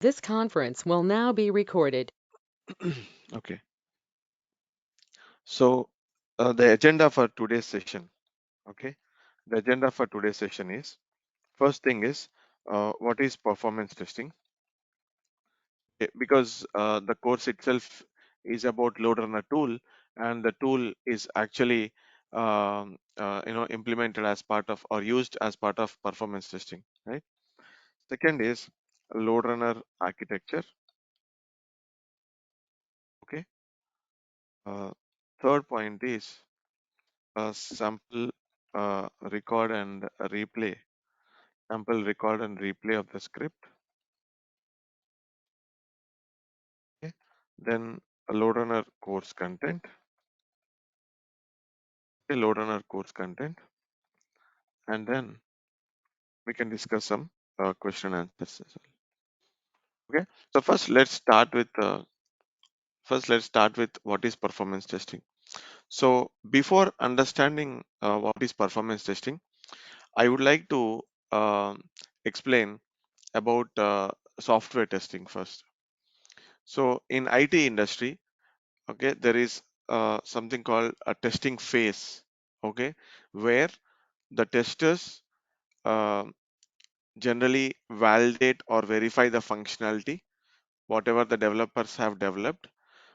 This conference will now be recorded. Okay, so the agenda for today's session. Okay, the agenda for today's session is first thing is what is performance testing? Because the course itself is about LoadRunner tool, and the tool is actually implemented as part of or used as part of performance testing, right? Second is LoadRunner architecture. Okay. Uh, Third point is sample record and replay sample record and replay of the script. Okay. Then a LoadRunner course content, a LoadRunner course content, and then we can discuss some question and answers as well. Okay. So let's start with what is performance testing. So before understanding what is performance testing, I would like to explain about software testing first. So in IT industry, okay, there is something called a testing phase, okay, where the testers uh, generally validate or verify the functionality whatever the developers have developed.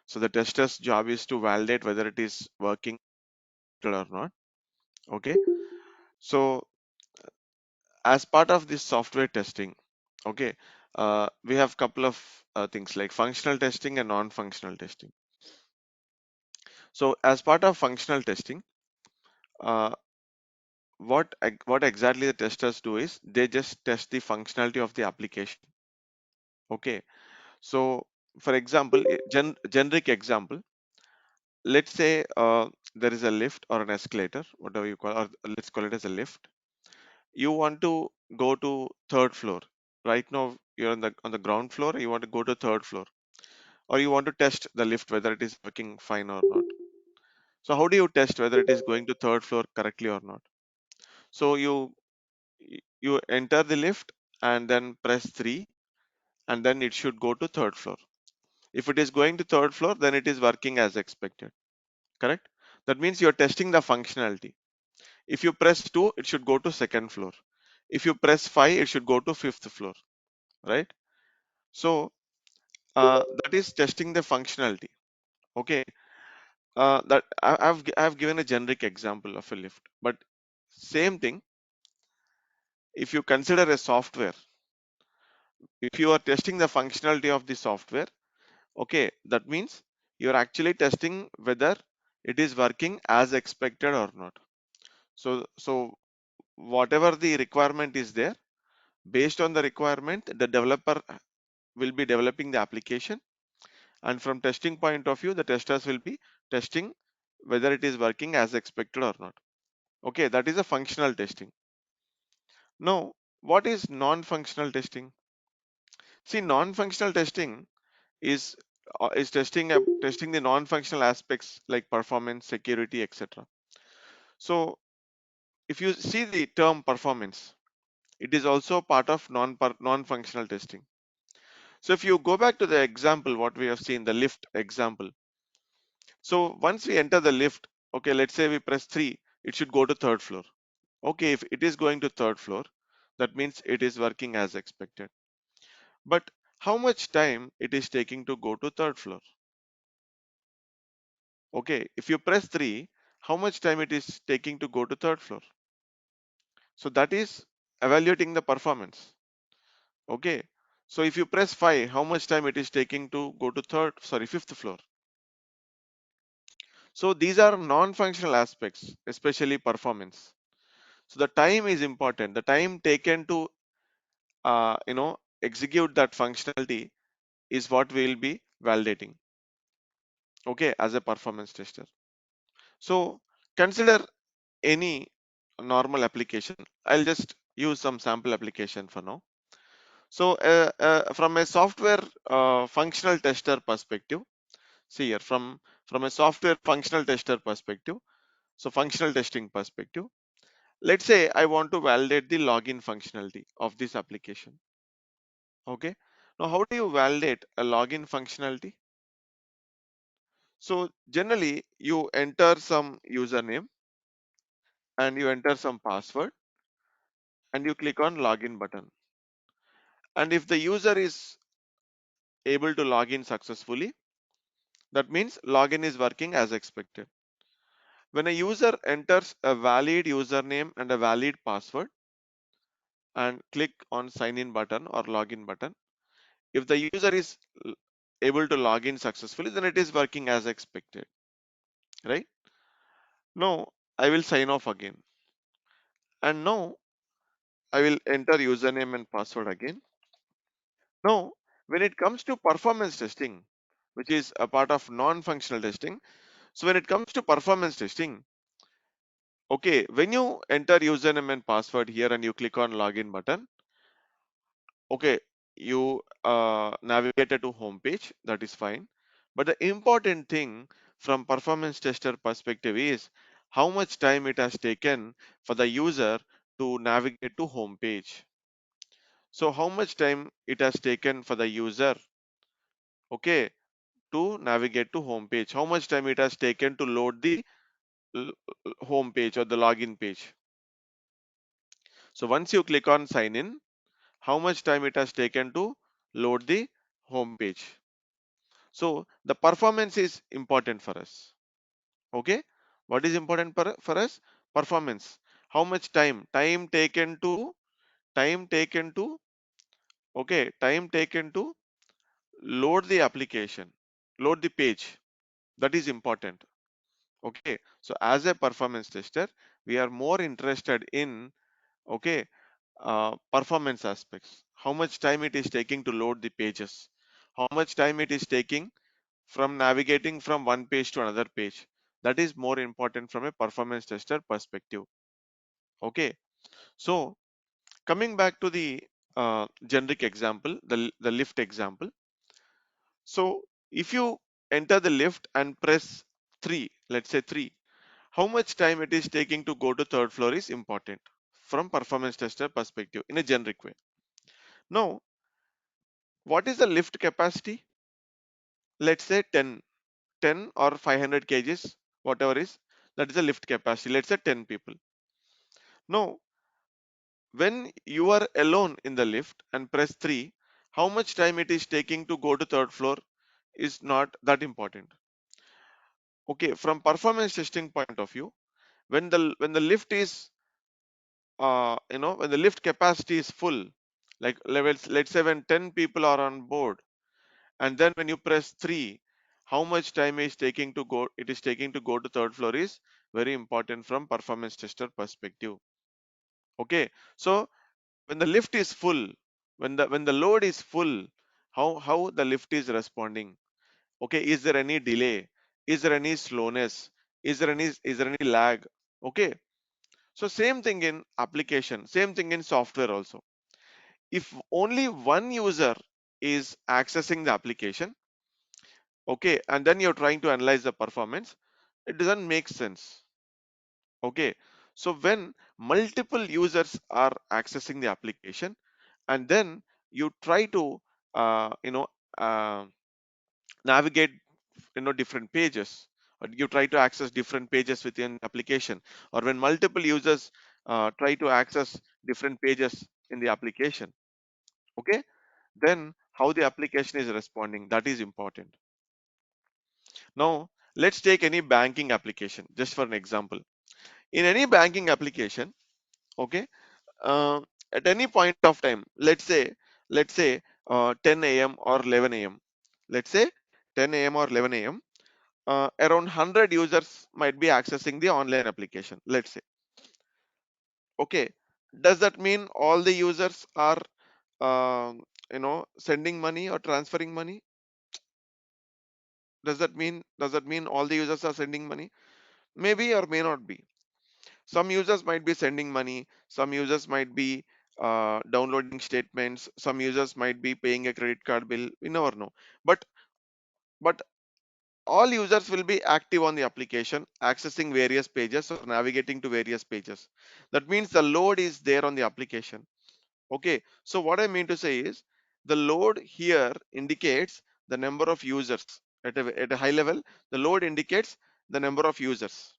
So the tester's job is to validate whether it is working or not. Okay, so as part of this software testing, okay, we have couple of things like functional testing and non-functional testing. So as part of functional testing, uh, what exactly the testers do is they just test the functionality of the application. Okay, so for example, generic example, let's say there is a lift or an escalator, whatever you call, or let's call it as a lift. You want to go to third floor. Right now you're on the ground floor. You want to go to third floor, or you want to test the lift whether it is working fine or not. So how do you test whether it is going to third floor correctly or not? So you enter the lift and then press 3, and then it should go to third floor. If it is going to third floor, then it is working as expected. Correct? That means you're testing the functionality. If you press 2, it should go to second floor. If you press 5, it should go to fifth floor. Right? So that is testing the functionality. Okay. That I've given a generic example of a lift, but same thing. If you consider a software, if you are testing the functionality of the software, okay, that means you're actually testing whether it is working as expected or not. So whatever the requirement is there, based on the requirement, the developer will be developing the application, and from testing point of view, the testers will be testing whether it is working as expected or not. Okay, that is a functional testing. Now, what is non-functional testing? See, non-functional testing is testing the non-functional aspects like performance, security, etc. So if you see the term performance, it is also part of non-functional testing. So if you go back to the example what we have seen, the lift example. So once we enter the lift, okay, let's say we press 3, it should go to third floor. Okay, if it is going to third floor, that means it is working as expected. But how much time it is taking to go to third floor? Okay, if you press 3, how much time it is taking to go to third floor? So that is evaluating the performance. Okay, so if you press 5, how much time it is taking to go to fifth floor? So these are non-functional aspects, especially performance. So the time is important. The time taken to execute that functionality is what we will be validating. Okay, as a performance tester. So consider any normal application. I'll just use some sample application for now. So from a software functional tester perspective, see here from a software functional tester perspective, so functional testing perspective, let's say I want to validate the login functionality of this application. Okay, Now, how do you validate a login functionality? So generally you enter some username and you enter some password and you click on login button. And if the user is able to log in successfully, that means login is working as expected. When a user enters a valid username and a valid password and click on sign in button or login button, if the user is able to log in successfully, then it is working as expected, right? Now I will sign off again. And now I will enter username and password again. Now, when it comes to performance testing, which is a part of non-functional testing, so when it comes to performance testing, okay, when you enter username and password here and you click on login button, okay, you navigated to home page, that is fine. But the important thing from performance tester perspective is how much time it has taken for the user to navigate to home page. So how much time it has taken for the user, okay, to navigate to home page, how much time it has taken to load the l- home page or the login page. So once you click on sign in, how much time it has taken to load the home page. So the performance is important for us. Okay, what is important for us? Performance. How much time taken to okay, time taken to load the application, load the page. That is important. Okay, so as a performance tester, we are more interested in, okay, performance aspects. How much time it is taking to load the pages, how much time it is taking from navigating from one page to another page. That is more important from a performance tester perspective. Okay, so coming back to the generic example, the lift example. So if you enter the lift and press 3, let's say 3, how much time it is taking to go to third floor is important from performance tester perspective in a generic way. Now, what is the lift capacity? Let's say 10 or 500 kgs, whatever is, that is the lift capacity. Let's say 10 people. Now, when you are alone in the lift and press 3, how much time it is taking to go to third floor is not that important. Okay, from performance testing point of view, when the lift is when the lift capacity is full, like levels, let's say when 10 people are on board, and then when you press 3, how much time is taking to go it is taking to go to third floor is very important from performance tester perspective. Okay, so when the lift is full, when the load is full, how the lift is responding. Okay, is there any delay, is there any slowness, is there any lag? Okay, so same thing in application, same thing in software also. If only one user is accessing the application, okay, and then you're trying to analyze the performance, it doesn't make sense. Okay, so when multiple users are accessing the application and then you try to uh, you know uh, navigate different pages, or you try to access different pages within the application, or when multiple users try to access different pages in the application, okay, then how the application is responding, that is important. Now let's take any banking application just for an example. In any banking application, okay, uh, at any point of time, let's say 10 a.m. or 11 a.m., let's say 10 a.m. or 11 a.m., around 100 users might be accessing the online application, let's say. Okay, does that mean all the users are sending money or transferring money? Does that mean all the users are sending money? Maybe or may not be. Some users might be sending money, some users might be downloading statements, some users might be paying a credit card bill, we never know. But but all users will be active on the application, accessing various pages or navigating to various pages. That means the load is there on the application. Okay, so what I mean to say is The load here indicates the number of users. At a high level, the load indicates the number of users.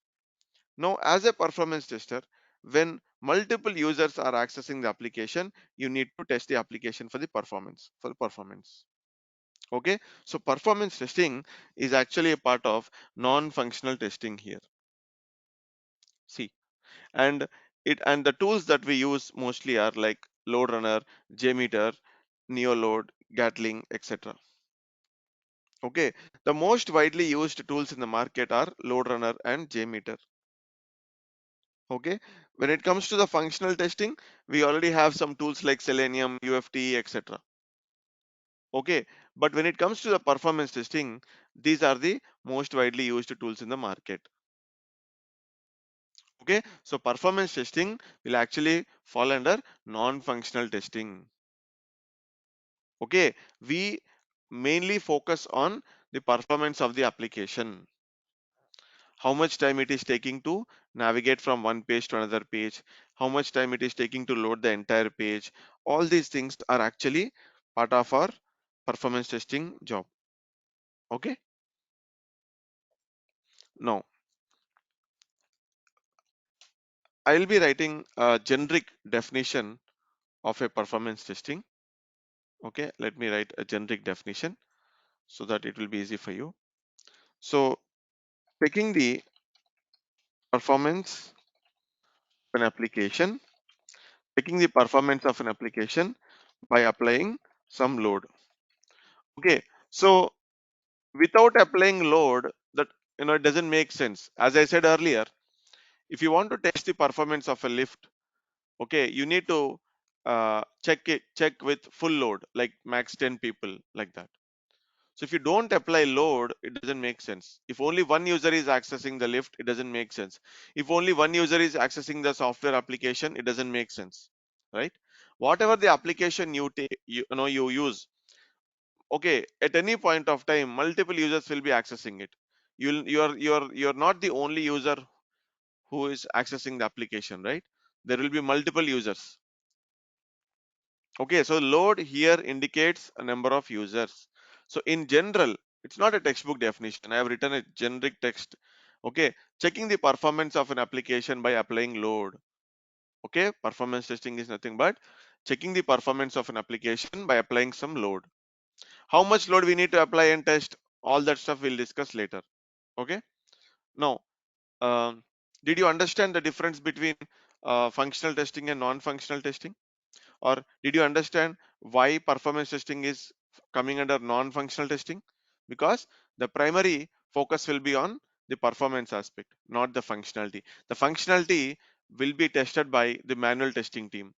Now, as a performance tester, when multiple users are accessing the application, you need to test the application for the performance. Okay, so performance testing is actually a part of non-functional testing here. See, and the tools that we use mostly are like LoadRunner, JMeter, NeoLoad, Gatling, etc. Okay, the most widely used tools in the market are LoadRunner and JMeter. Okay, when it comes to the functional testing, we already have some tools like Selenium, UFT, etc. Okay, but when it comes to the performance testing, these are the most widely used tools in the market. Okay, so performance testing will actually fall under non-functional testing. Okay, we mainly focus on the performance of the application, how much time it is taking to navigate from one page to another page, how much time it is taking to load the entire page. All these things are actually part of our performance testing job. Okay, now I will be writing a generic definition of a performance testing. Okay, let me write a generic definition so that it will be easy for you. So, checking the performance of an application, checking the performance of an application by applying some load. Okay, so without applying load, that it doesn't make sense. As I said earlier, if you want to test the performance of a lift, okay, you need to check with full load, like max 10 people, like that. So if you don't apply load, it doesn't make sense. If only one user is accessing the lift, it doesn't make sense. If only one user is accessing the software application, it doesn't make sense, right? Whatever the application you take, you use, okay, at any point of time, multiple users will be accessing it. You're not the only user who is accessing the application, right? There will be multiple users. Okay, so load here indicates a number of users. So in general, it's not a textbook definition. I have written a generic text. Okay, checking the performance of an application by applying load. Okay, performance testing is nothing but checking the performance of an application by applying some load. How much load we need to apply and test, all that stuff we'll discuss later. Okay, now, um, did you understand the difference between functional testing and non-functional testing? Or did you understand why performance testing is coming under non-functional testing? Because the primary focus will be on the performance aspect, not the functionality. The functionality will be tested by the manual testing team.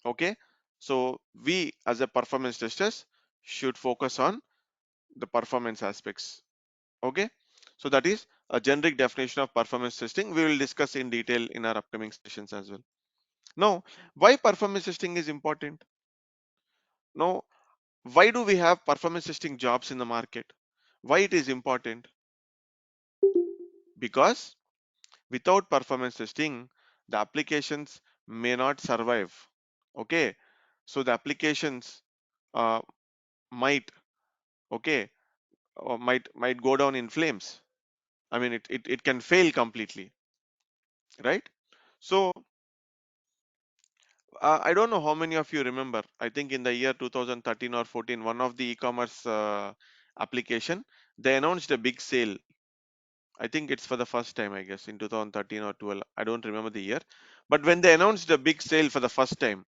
Okay, so we as a performance testers should focus on the performance aspects. Okay, so that is a generic definition of performance testing. We will discuss in detail in our upcoming sessions as well. Now, why performance testing is important? Now, why do we have performance testing jobs in the market? Why it is important? Because without performance testing, the applications may not survive. Okay, so the applications uh, might, okay, or might go down in flames. I mean, it can fail completely, right? So I don't know how many of you remember. I think in the year 2013 or 14, one of the e-commerce application, they announced a big sale. I think it's for the first time, I guess, in 2013 or 12. I don't remember the year. But when they announced a big sale for the first time,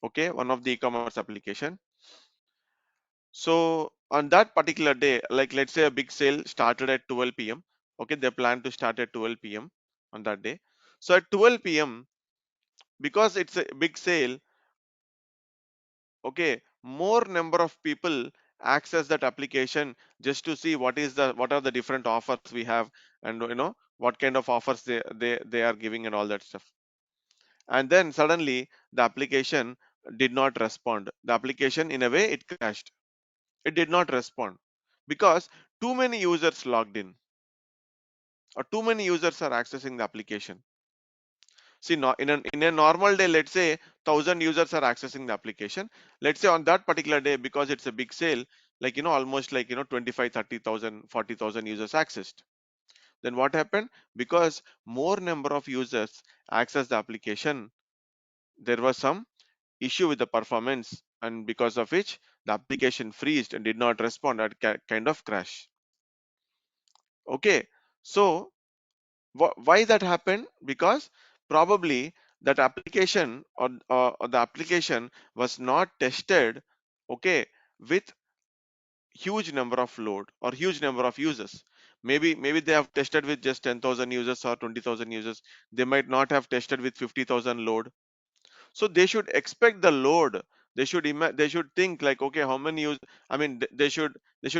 okay, one of the e-commerce application. So on that particular day, like let's say a big sale started at 12 p.m. Okay, they plan to start at 12 p.m. on that day. So at 12 p.m., because it's a big sale, okay, more number of people access that application just to see what are the different offers we have, and what kind of offers they are giving and all that stuff. And then suddenly the application did not respond. The application, in a way, it crashed. It did not respond because too many users logged in, or too many users are accessing the application. See, in a normal day, let's say 1,000 users are accessing the application. Let's say on that particular day, because it's a big sale, like almost like 25, 30,000, 40,000 users accessed. Then what happened? Because more number of users access the application, there was some issue with the performance, and because of which the application freezed and did not respond at kind of crash. Okay, so why that happened? Because probably that application or the application was not tested, okay, with huge number of load or huge number of users. Maybe they have tested with just 10,000 users or 20,000 users. They might not have tested with 50,000 load. So they should expect the load. They should think like, okay, how many use, I mean they should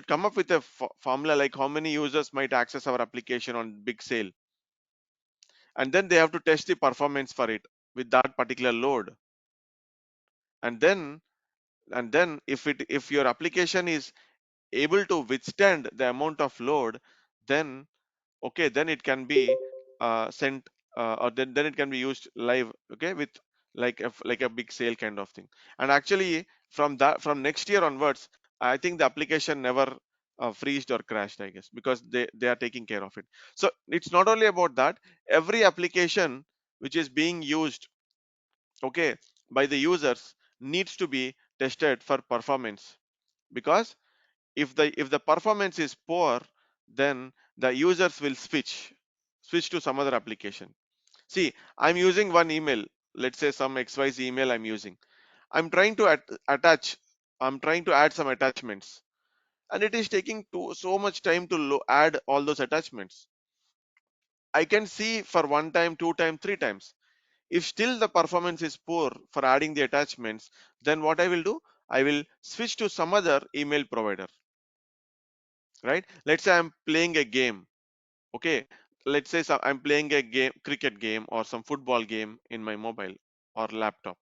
come up with a formula like how many users might access our application on big sale, and then they have to test the performance for it with that particular load. And then and then if your application is able to withstand the amount of load, then okay, then it can be sent, or then it can be used live, okay, with like a big sale kind of thing. And actually from next year onwards, I think the application never freezed or crashed, I guess, because they are taking care of it. So it's not only about that. Every application which is being used, okay, by the users needs to be tested for performance, because if the performance is poor, then the users will switch to some other application. See, I'm using one email, let's say some xyz email I'm using. I'm trying to attach, I'm trying to add some attachments, and it is taking so much time to add all those attachments. I can see for one time, two time, three times. If still the performance is poor for adding the attachments, then what I will do, I will switch to some other email provider, right? Let's say I'm playing a game, okay, let's say I'm playing a game, cricket game or some football game in my mobile or laptop.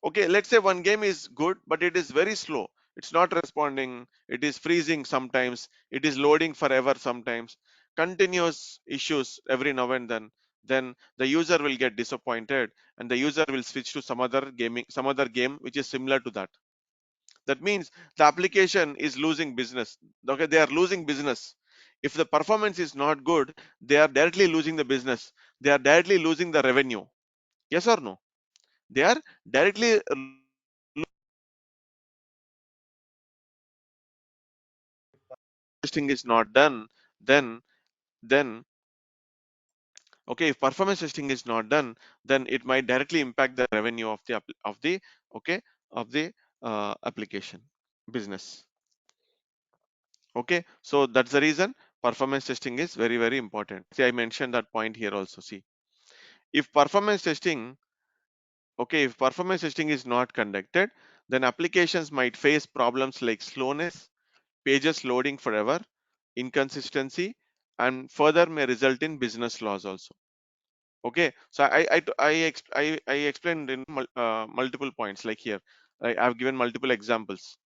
Okay, let's say one game is good, but it is very slow. It's not responding, it is freezing sometimes, it is loading forever sometimes, continuous issues every now and then the user will get disappointed, and the user will switch to some other game which is similar to that. That means the application is losing business. Okay, they are losing business. If the performance is not good, they are directly losing the business. They are directly losing the revenue. Yes or no? They are directly testing is not done, then okay, if performance testing is not done, then it might directly impact the revenue of the okay, of the application business. Okay, so that's the reason performance testing is very, very important. See, I mentioned that point here also. See, if performance testing, okay, if performance testing is not conducted, then applications might face problems like slowness, pages loading forever, inconsistency, and further may result in business loss also. Okay, so I explained in multiple points, like here I've given multiple examples,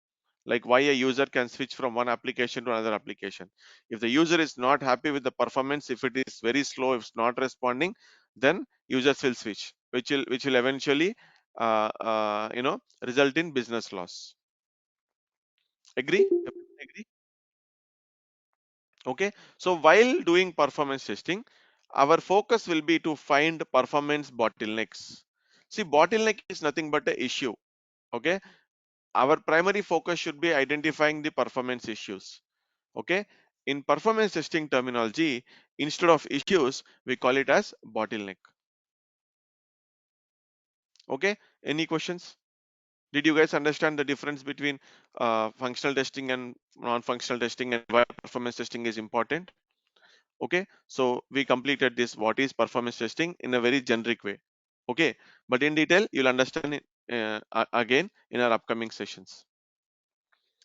like why a user can switch from one application to another application. If the user is not happy with the performance, if it is very slow, if it's not responding, then users will switch, which will eventually result in business loss. Agree? Everyone agree? Okay, so while doing performance testing, our focus will be to find performance bottlenecks. See, bottleneck is nothing but a issue. Okay, our primary focus should be identifying the performance issues. Okay, in performance testing terminology, instead of issues we call it as bottleneck. Okay, any questions? Did you guys understand the difference between functional testing and non-functional testing, and why performance testing is important? Okay, so we completed this what is performance testing in a very generic way. Okay, but in detail you'll understand it again in our upcoming sessions.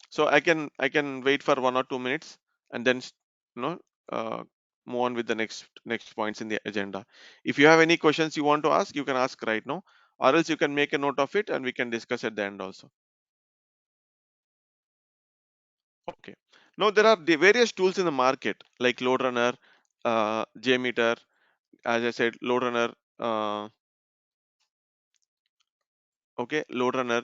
So I can wait for 1 or 2 minutes, and then you know uh, move on with the next points in the agenda. If you have any questions you want to ask, you can ask right now, or else you can make a note of it and we can discuss at the end also. Okay, now there are the various tools in the market like LoadRunner, JMeter, as I said, LoadRunner, uh, Okay, LoadRunner.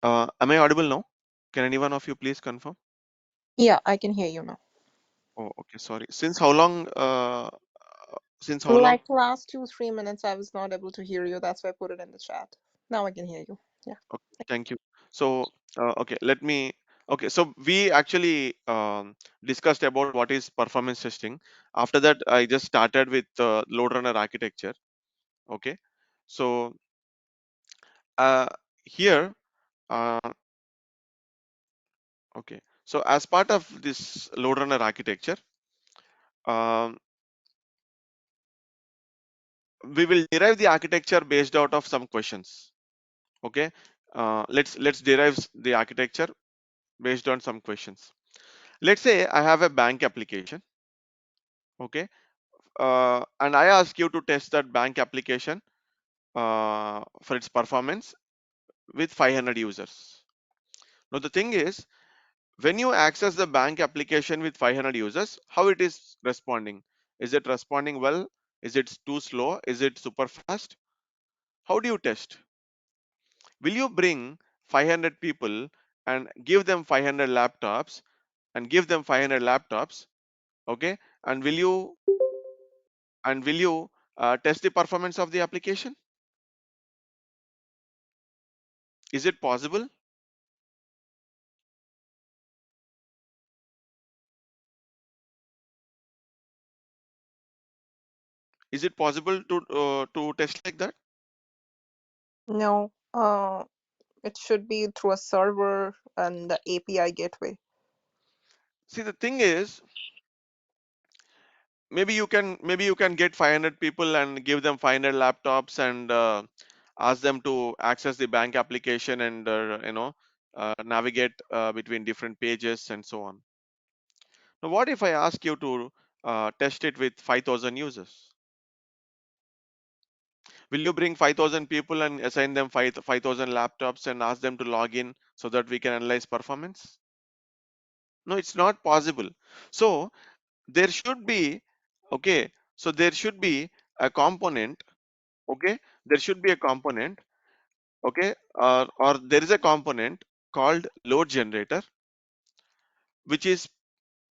Am I audible now? Can anyone of you please confirm? Yeah, I can hear you now. Oh, okay, sorry. Since how long? Like last 2-3 minutes, I was not able to hear you. That's why I put it in the chat. Now I can hear you. Yeah. Okay, thank you. So, okay, let me. Okay, so we actually discussed about what is performance testing. After that, I just started with LoadRunner architecture. Okay, so uh, here, uh, okay, so as part of this LoadRunner architecture, um, we will derive the architecture based out of some questions. Okay, let's derive the architecture based on some questions. Let's say I have a bank application. Okay, and I ask you to test that bank application for its performance with 500 users. Now the thing is, when you access the bank application with 500 users, how it is responding? Is it responding well? Is it too slow? Is it super fast? How do you test? Will you bring 500 people and give them 500 laptops and give them 500 laptops? Okay, and will you test the performance of the application? Is it possible? Is it possible to test like that? No, it should be through a server and the API gateway. See, the thing is, maybe you can get 500 people and give them 500 laptops and ask them to access the bank application and navigate between different pages and so on. Now, what if I ask you to test it with 5,000 users? Will you bring 5,000 people and assign them 5,000 laptops and ask them to log in so that we can analyze performance? No, it's not possible. So there should be, okay, so there should be a component, okay, there should be a component, okay, or there is a component called load generator, which is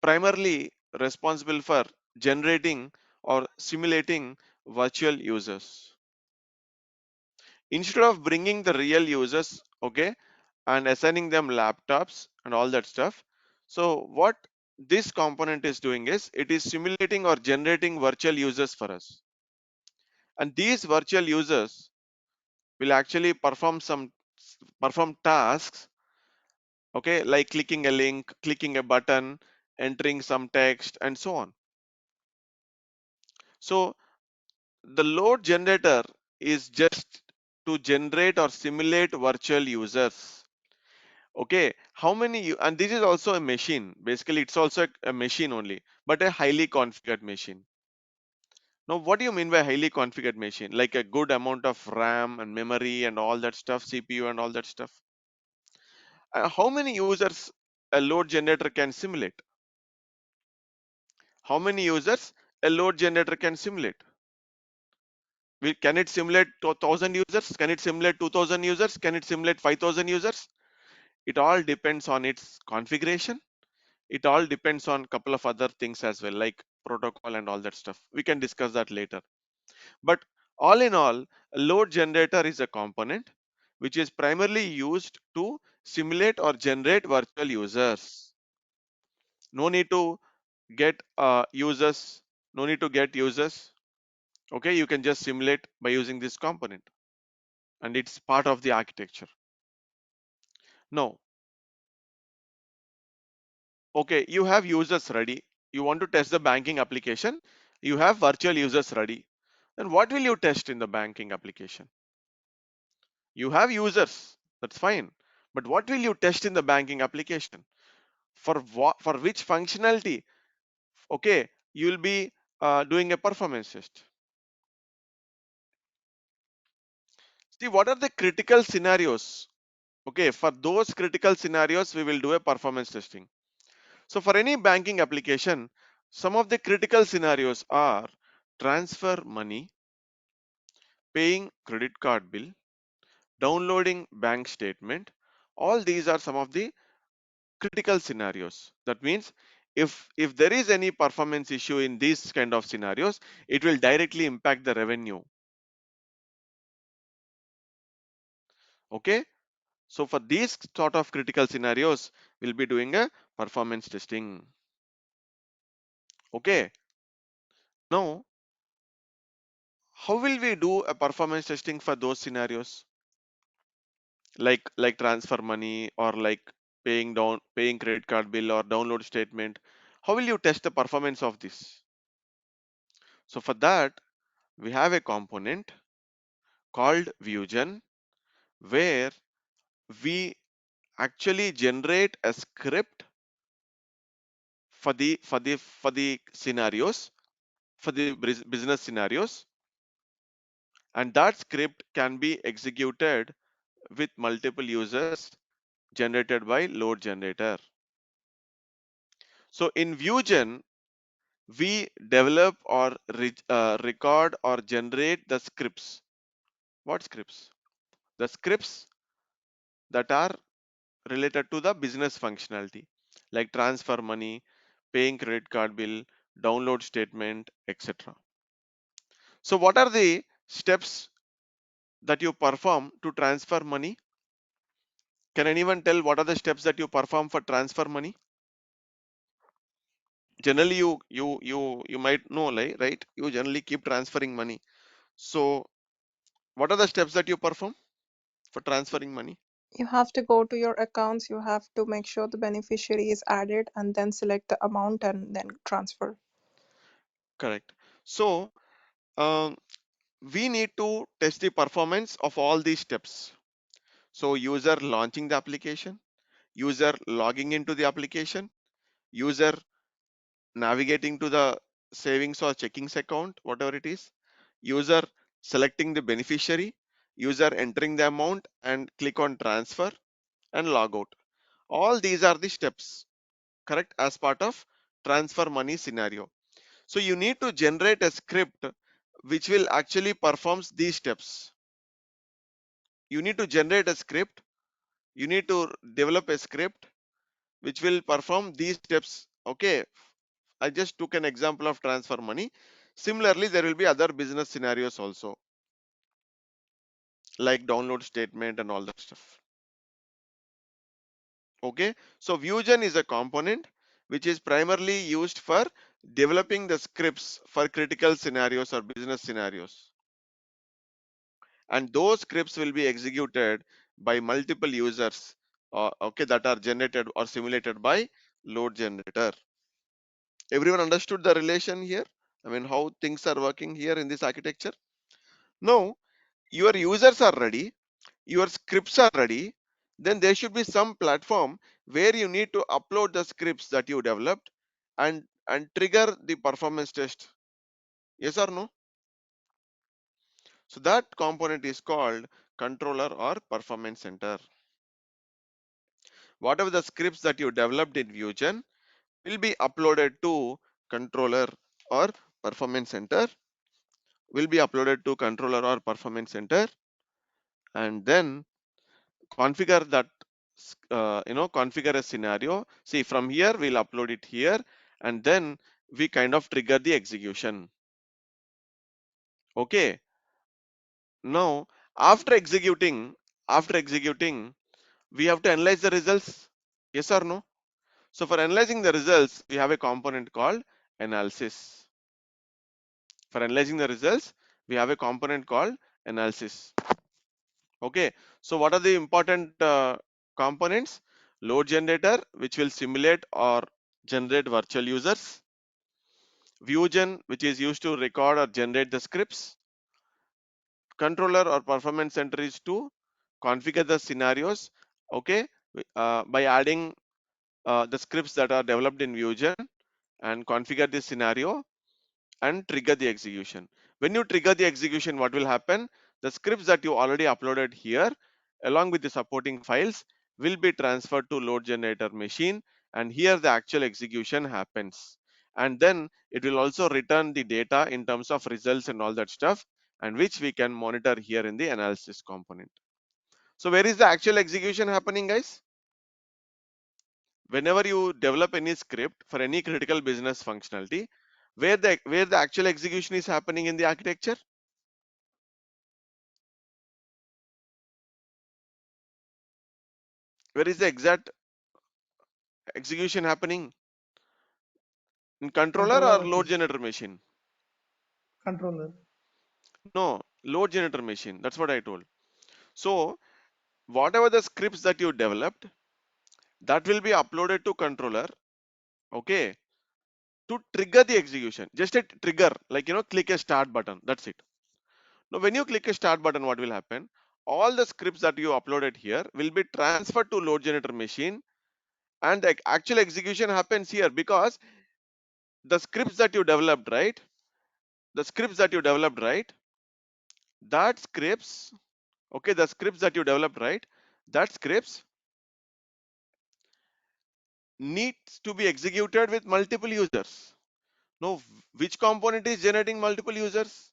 primarily responsible for generating or simulating virtual users. Instead of bringing the real users, okay, and assigning them laptops and all that stuff, so what this component is doing is it is simulating or generating virtual users for us, and these virtual users will actually perform tasks, okay, like clicking a link, clicking a button, entering some text and so on. So the load generator is just to generate or simulate virtual users. Okay, how many and this is also a machine. Basically, it's also a machine only, but a highly configured machine. Now, what do you mean by highly configured machine? Like a good amount of RAM and memory and all that stuff, CPU and all that stuff. How many users a load generator can simulate? How many users a load generator can simulate? Can it simulate 1,000 users? Can it simulate 2,000 users? Can it simulate 5,000 users? It all depends on its configuration. It all depends on a couple of other things as well, like protocol and all that stuff. We can discuss that later. But all in all, a load generator is a component which is primarily used to simulate or generate virtual users. No need to get users, no need to get users. Okay, you can just simulate by using this component, and it's part of the architecture. Now, okay, you have users ready. You want to test the banking application. You have virtual users ready. Then what will you test in the banking application? You have users. That's fine. But what will you test in the banking application? For what? For which functionality? Okay, you will be doing a performance test. See, what are the critical scenarios? Okay, for those critical scenarios, we will do a performance testing. So for any banking application, some of the critical scenarios are transfer money, paying credit card bill, downloading bank statement. All these are some of the critical scenarios. That means if there is any performance issue in these kind of scenarios, it will directly impact the revenue. Okay. So for these sort of critical scenarios, we'll be doing a performance testing. Okay. Now, how will we do a performance testing for those scenarios? Like transfer money or like paying credit card bill or download statement. How will you test the performance of this? So for that, we have a component called Vusion where we actually generate a script for the scenarios, for the business scenarios, and that script can be executed with multiple users generated by load generator. So in Vusion, we develop or record or generate the scripts. What scripts? The scripts that are related to the business functionality, like transfer money, paying credit card bill, download statement, etc. So what are the steps that you perform to transfer money? Can anyone tell what are the steps that you perform for transfer money? Generally you might know, like, right, you generally keep transferring money. So what are the steps that you perform for transferring money? You have to go to your accounts, you have to make sure the beneficiary is added, and then select the amount and then transfer. Correct. So um, we need to test the performance of all these steps. So user launching the application, user logging into the application, user navigating to the savings or checkings account, whatever it is, user selecting the beneficiary, user entering the amount and click on transfer and log out. All these are the steps, correct, as part of transfer money scenario. So you need to generate a script which will actually performs these steps. You need to generate a script, you need to develop a script which will perform these steps. Okay, I just took an example of transfer money. Similarly, there will be other business scenarios also, like download statement and all that stuff. Okay, so Vusion is a component which is primarily used for developing the scripts for critical scenarios or business scenarios. And those scripts will be executed by multiple users, okay, that are generated or simulated by load generator. Everyone understood the relation here? I mean, how things are working here in this architecture? Now, your users are ready, your scripts are ready, then there should be some platform where you need to upload the scripts that you developed and trigger the performance test. Yes or no? So that component is called controller or performance center. Whatever the scripts that you developed in Vusion will be uploaded to controller or performance center, will be uploaded to controller or performance center, and then configure that, configure a scenario. See, from here we'll upload it here, and then we kind of trigger the execution. Okay, now after executing we have to analyze the results. Yes or no? So for analyzing the results we have a component called analysis. For analyzing the results we have a component called analysis. Okay, so what are the important components? Load generator, which will simulate or generate virtual users. Vusion, which is used to record or generate the scripts. Controller or performance center is to configure the scenarios, okay, by adding the scripts that are developed in Vusion and configure this scenario and trigger the execution. When you trigger the execution, what will happen? The scripts that you already uploaded here along with the supporting files will be transferred to load generator machine, and here the actual execution happens. And then it will also return the data in terms of results and all that stuff, and which we can monitor here in the analysis component. So where is the actual execution happening, guys? Whenever you develop any script for any critical business functionality, where the actual execution is happening in the architecture? Where is the exact execution happening? In controller or Controller load is generator machine? controller. No, load generator machine. That's what I told. So whatever the scripts that you developed, that will be uploaded to controller, okay, to trigger the execution. Just a trigger, like, click a start button. That's it. Now, when you click a start button, what will happen? All the scripts that you uploaded here will be transferred to load generator machine, and the actual execution happens here because the scripts that you developed, right? The scripts that you developed, right? That scripts, okay, the scripts that you developed, right? That scripts needs to be executed with multiple users. Now, which component is generating multiple users?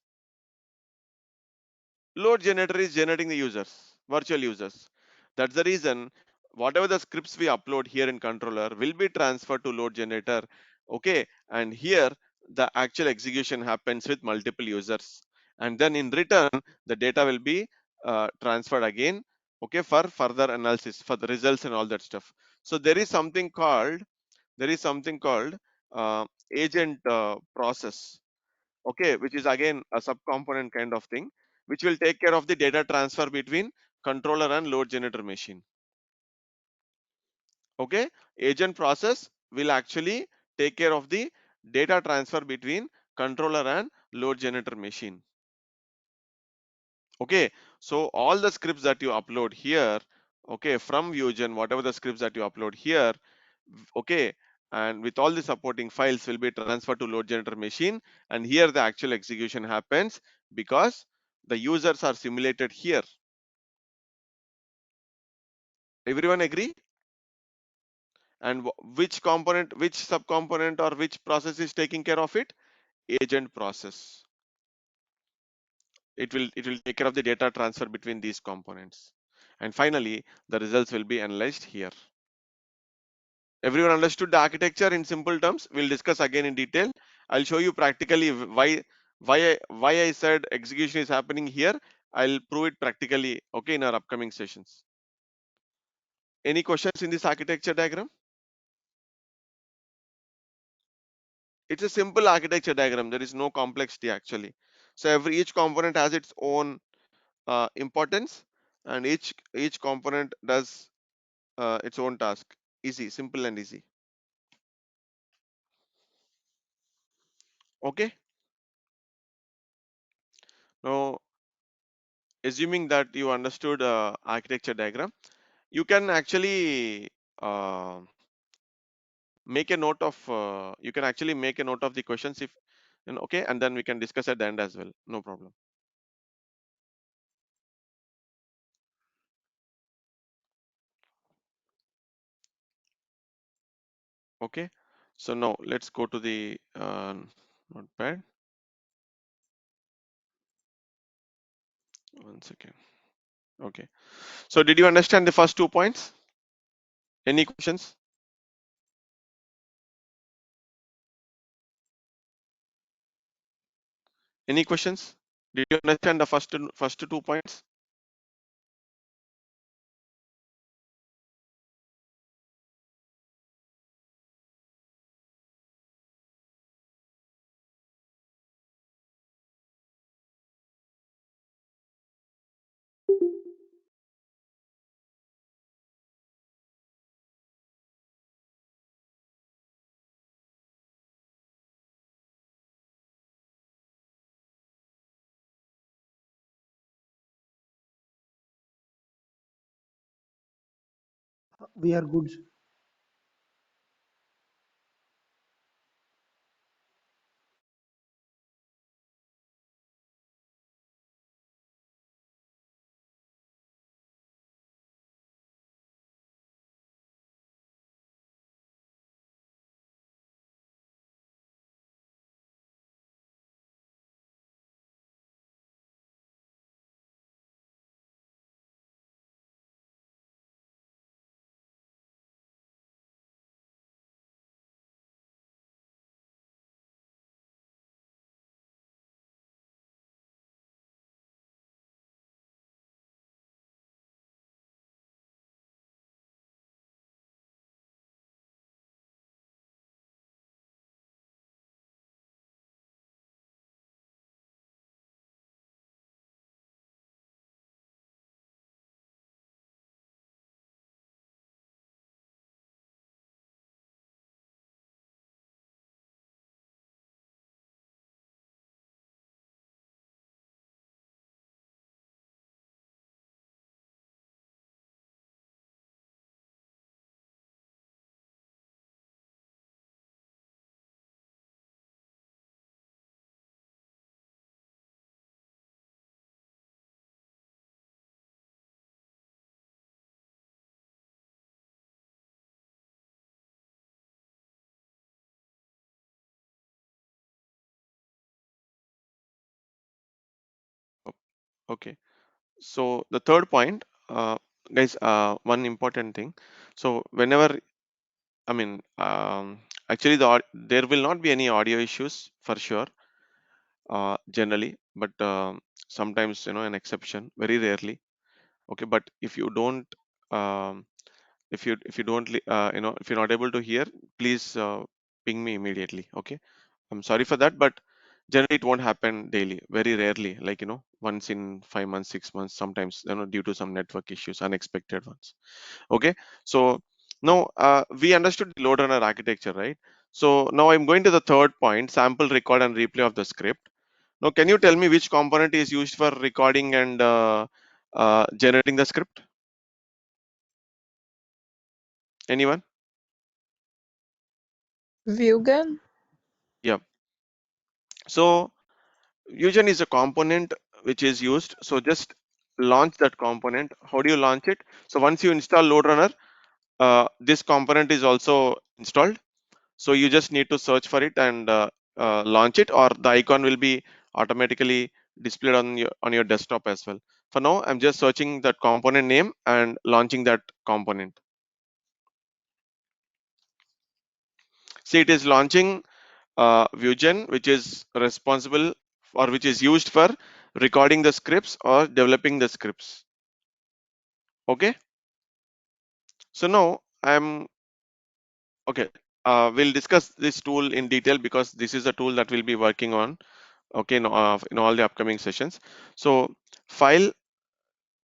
Load generator is generating the users, virtual users. That's the reason whatever the scripts we upload here in controller will be transferred to load generator. Okay, and here the actual execution happens with multiple users. And then in return, the data will be transferred again, okay, for further analysis, for the results and all that stuff. So there is something called agent process, okay, which is again a subcomponent kind of thing, which will take care of the data transfer between controller and load generator machine. Okay, agent process will actually take care of the data transfer between controller and load generator machine. Okay, so all the scripts that you upload here, okay, from Vusion, whatever the scripts that you upload here, okay, and with all the supporting files will be transferred to load generator machine, and here the actual execution happens because the users are simulated here. Everyone agree? And which component, which subcomponent or which process is taking care of it? Agent process. It will take care of the data transfer between these components, and finally the results will be analyzed here. Everyone understood the architecture in simple terms? We'll discuss again in detail. I'll show you practically why I said execution is happening here. I'll prove it practically, okay, in our upcoming sessions. Any questions in this architecture diagram? It's a simple architecture diagram. There is no complexity actually. So each component has its own importance, and each component does its own task. Easy, simple and easy. Okay. Now, assuming that you understood architecture diagram, you can actually uh, make a note of you can actually make a note of the questions if okay, and then we can discuss at the end as well, no problem. Okay, so now let's go to the notepad. One second. Okay, so did you understand the first 2 points? Any questions? Any questions? Did you understand the first 2 points? We are good. Okay, so the third point, guys, one important thing. So whenever I mean, actually, there will not be any audio issues for sure, generally, but sometimes an exception, very rarely. Okay, but if you don't, um, if you don't, if you're not able to hear, please. ping me immediately. Okay, I'm sorry for that, but generally it won't happen daily, very rarely, like once in 5 months, 6 months, sometimes due to some network issues, unexpected ones. Okay, so now we understood the load runner architecture, right? So now I'm going to the third point: sample, record, and replay of the script. Now, can you tell me which component is used for recording and generating the script? Anyone? Vugan? Yeah. So Fusion is a component which is used. So just launch that component. How do you launch it? So once you install LoadRunner, this component is also installed. So you just need to search for it and launch it, or the icon will be automatically displayed on your desktop as well. For now, I'm just searching that component name and launching that component. See, it is launching Vugen, which is responsible or which is used for recording the scripts or developing the scripts. Okay, so now I'm okay. We'll discuss this tool in detail because this is a tool that we'll be working on. Okay, in all the upcoming sessions. So, file,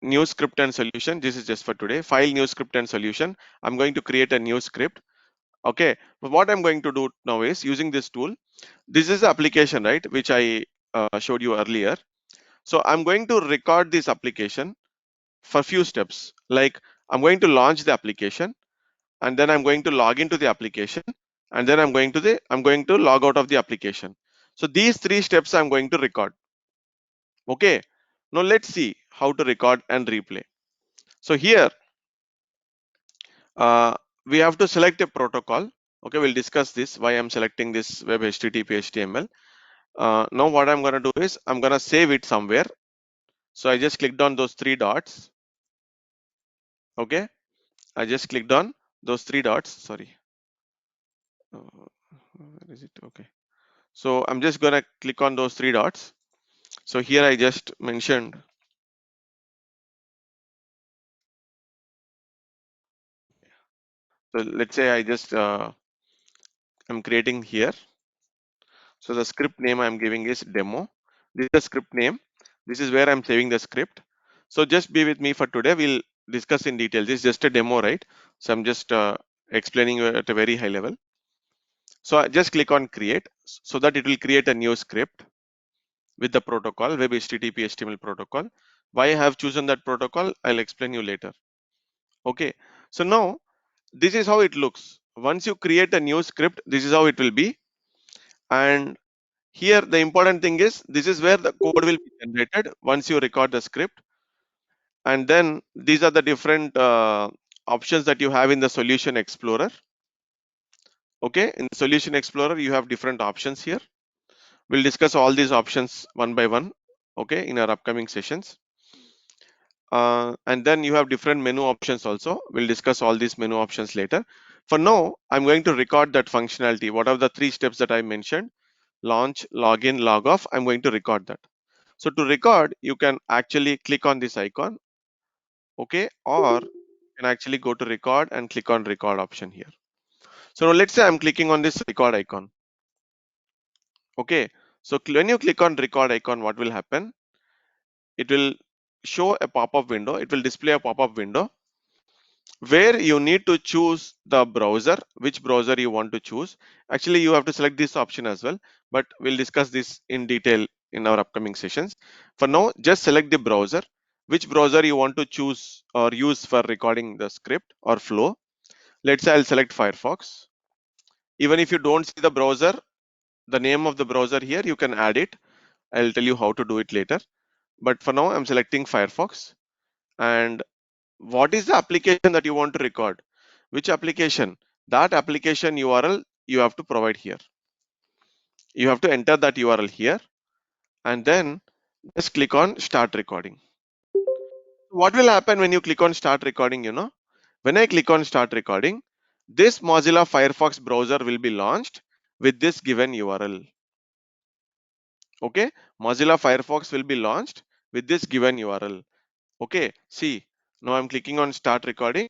new script and solution. This is just for today. File, new script and solution. I'm going to create a new script. Okay, but what I'm going to do now is using this tool. This is the application, right, which I showed you earlier. So I'm going to record this application for few steps. Like I'm going to launch the application, and then I'm going to log into the application, and then I'm going to log out of the application. So these three steps I'm going to record. Okay. Now let's see how to record and replay. So here uh, we have to select a protocol. Okay, we'll discuss this why I'm selecting this web HTTP HTML. Now what I'm going to do is I'm going to save it somewhere. So I just clicked on those three dots. Okay, I just clicked on those three dots. Sorry, where is it? Okay, so I'm just gonna click on those three dots. So here I just mentioned. So let's say I just I'm creating here. So the script name I'm giving is demo. This is the script name. This is where I'm saving the script. So just be with me for today. We'll discuss in detail. This is just a demo, right? So I'm just explaining you at a very high level. So I just click on create so that it will create a new script with the protocol, web HTTP HTML protocol. Why I have chosen that protocol, I'll explain you later. Okay. So now this is how it looks. Once you create a new script, this is how it will be. And here the important thing is this is where the code will be generated once you record the script. And then these are the different options that you have in the solution explorer. Okay, in the solution explorer you have different options here. We'll discuss all these options one by one, okay, in our upcoming sessions. And then you have different menu options also. We'll discuss all these menu options later. For now, I'm going to record that functionality. What are the three steps that I mentioned? Launch, login, log off. I'm going to record that. So to record, you can actually click on this icon, okay, or you can actually go to record and click on record option here. So now let's say I'm clicking on this record icon. Okay, so when you click on record icon, what will happen? It will show a pop-up window. It will display a pop-up window where you need to choose the browser, which browser you want to choose. Actually, you have to select this option as well, but we'll discuss this in detail in our upcoming sessions. For now, just select the browser, which browser you want to choose or use for recording the script or flow. Let's say I'll select Firefox. Even if you don't see the browser, the name of the browser here, you can add it. I'll tell you how to do it later. But for now, I'm selecting Firefox. And what is the application that you want to record? Which application? That application URL you have to provide here. You have to enter that URL here and then just click on start recording. What will happen when you click on start recording? When I click on start recording, this Mozilla Firefox browser will be launched with this given URL. Okay, Mozilla Firefox will be launched with this given URL. Okay, see, now I'm clicking on start recording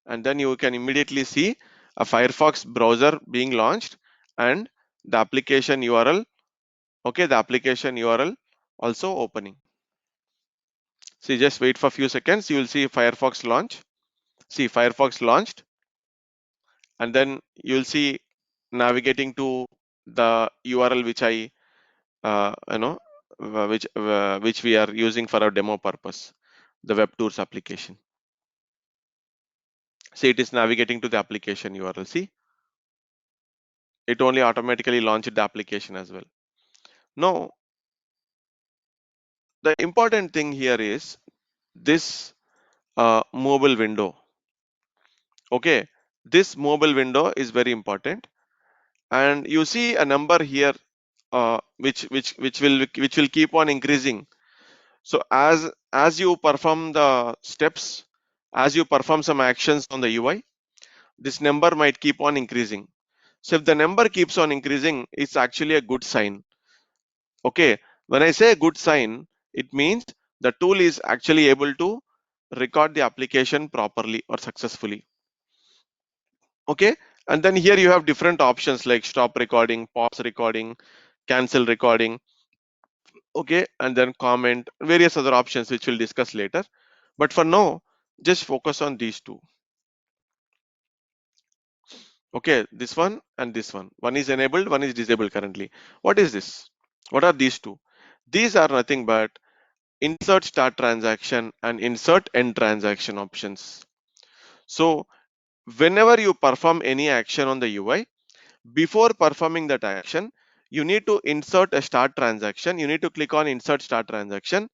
and then you can immediately see a Firefox browser being launched and the application URL. Okay, the application URL also opening. See, just wait for a few seconds. You will see Firefox launch. See, Firefox launched, and then you will see navigating to the URL which I, which we are using for our demo purpose, the web tours application. See, it is navigating to the application URL. See, it only automatically launched the application as well. Now, the important thing here is this mobile window. Okay, this mobile window is very important, and you see a number here, which will keep on increasing. So as you perform the steps, as you perform some actions on the UI, this number might keep on increasing. So if the number keeps on increasing, it's actually a good sign. Okay, when I say good sign, it means the tool is actually able to record the application properly or successfully. Okay, and then here you have different options like stop recording, pause recording, cancel recording. Okay, and then comment, various other options which we'll discuss later. But for now, just focus on these two. Okay, this one and this one. One is enabled, one is disabled currently. What is this? What are these two? These are nothing but insert start transaction and insert end transaction options. So whenever you perform any action on the UI, before performing that action, you need to insert a start transaction. You need to click on insert start transaction.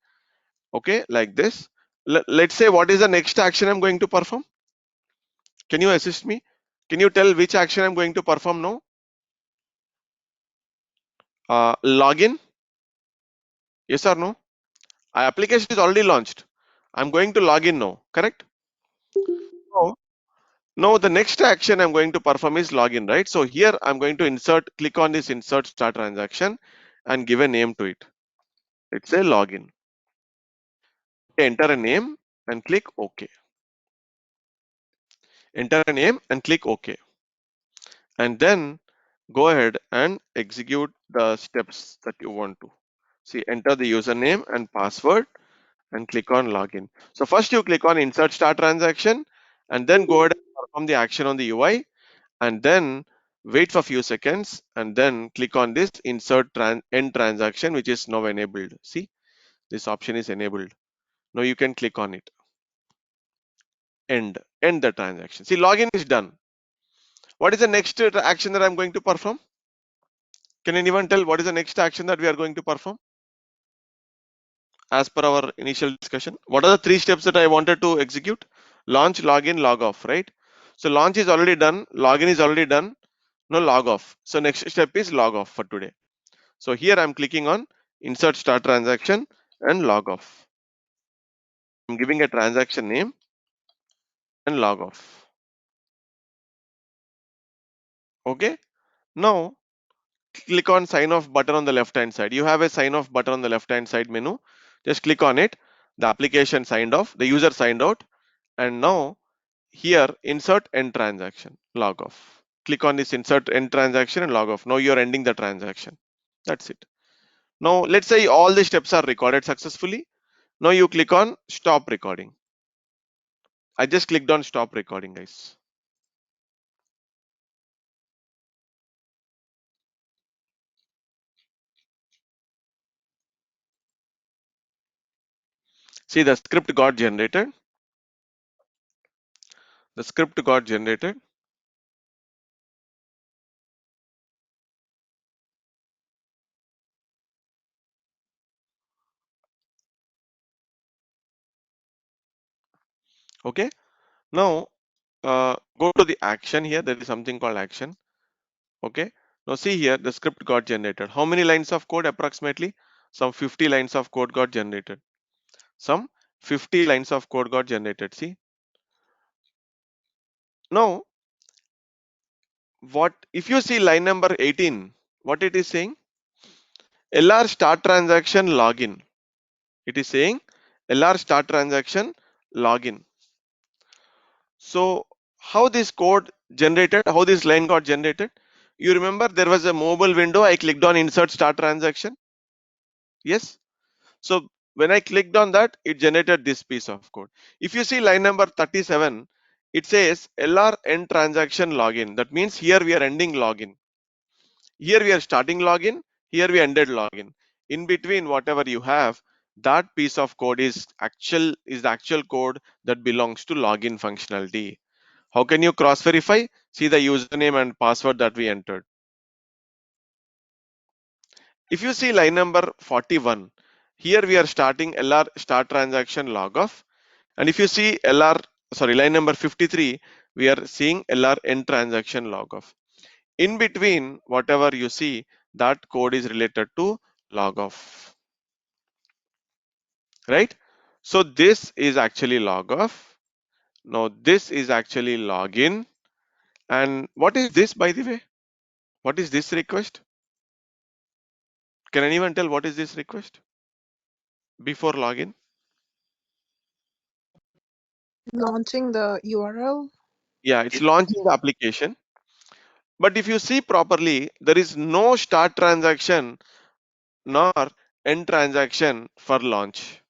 Okay, like this. Let's say what is the next action I'm going to perform? Can you assist me? Can you tell which action I'm going to perform now? Login? Yes or no? Our application is already launched. I'm going to log in now, correct? No. Now the next action I'm going to perform is login, right? So here I'm going to click on this insert start transaction and give a name to it. It's a login. Enter a name and click OK. Enter a name and click OK. And then go ahead and execute the steps that you want to. See, enter the username and password and click on login. So first you click on insert start transaction and then go ahead and perform the action on the UI and then wait for a few seconds and then click on this insert end transaction, which is now enabled. See, this option is enabled. Now you can click on it. End the transaction. See, login is done. What is the next action that I'm going to perform? Can anyone tell what is the next action that we are going to perform? As per our initial discussion, what are the three steps that I wanted to execute? Launch, login, log off, right? So launch is already done, login is already done, no log off. So next step is log off for today. So here I'm clicking on insert start transaction and log off. I'm giving a transaction name and log off. Okay. Now click on sign off button on the left hand side. You have a sign off button on the left hand side menu. Just click on it. The application signed off, the user signed out, and now here insert end transaction, log off. Click on this insert end transaction and log off. Now you're ending the transaction. That's it. Now let's say all the steps are recorded successfully. Now you click on stop recording. I just clicked on stop recording, guys. See, the script got generated. The script got generated. Okay. Now go to the action here. There is something called action. Okay. Now see here, the script got generated. How many lines of code approximately? Some 50 lines of code got generated. Some 50 lines of code got generated. See. Now, what if you see line number 18? What it is saying? LR start transaction login. It is saying LR start transaction login. So how this code generated? How this line got generated? You remember there was a mobile window. I clicked on insert start transaction. Yes. So when I clicked on that, it generated this piece of code. If you see line number 37, it says LR end transaction login. That means here we are ending login. Here we are starting login. Here we ended login. In between, whatever you have, that piece of code is the actual code that belongs to login functionality. How can you cross verify? See the username and password that we entered. If you see line number 41, here we are starting LR start transaction log off. And if you see line number 53, we are seeing LR end transaction log off. In between, whatever you see, that code is related to log off, right? So this is actually log off. Now this is actually login. And what is this, by the way? What is this request? Can anyone tell what is this request before login? Launching the URL. Yeah, it's launching the application. But if you see properly, there is no start transaction nor end transaction for launch.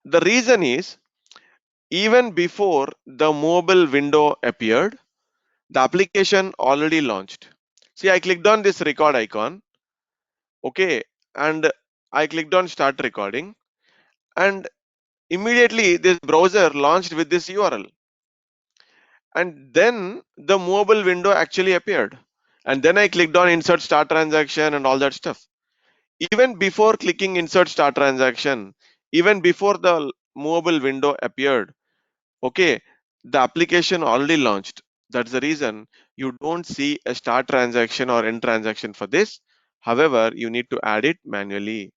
The reason is even before the mobile window appeared, the application already launched. See, I clicked on this record icon, okay, and I clicked on start recording, and immediately this browser launched with this URL. And then the mobile window actually appeared. And then I clicked on insert start transaction and all that stuff. Even before clicking insert start transaction, even before the mobile window appeared, okay, the application already launched. That's the reason you don't see a start transaction or end transaction for this. However, you need to add it manually.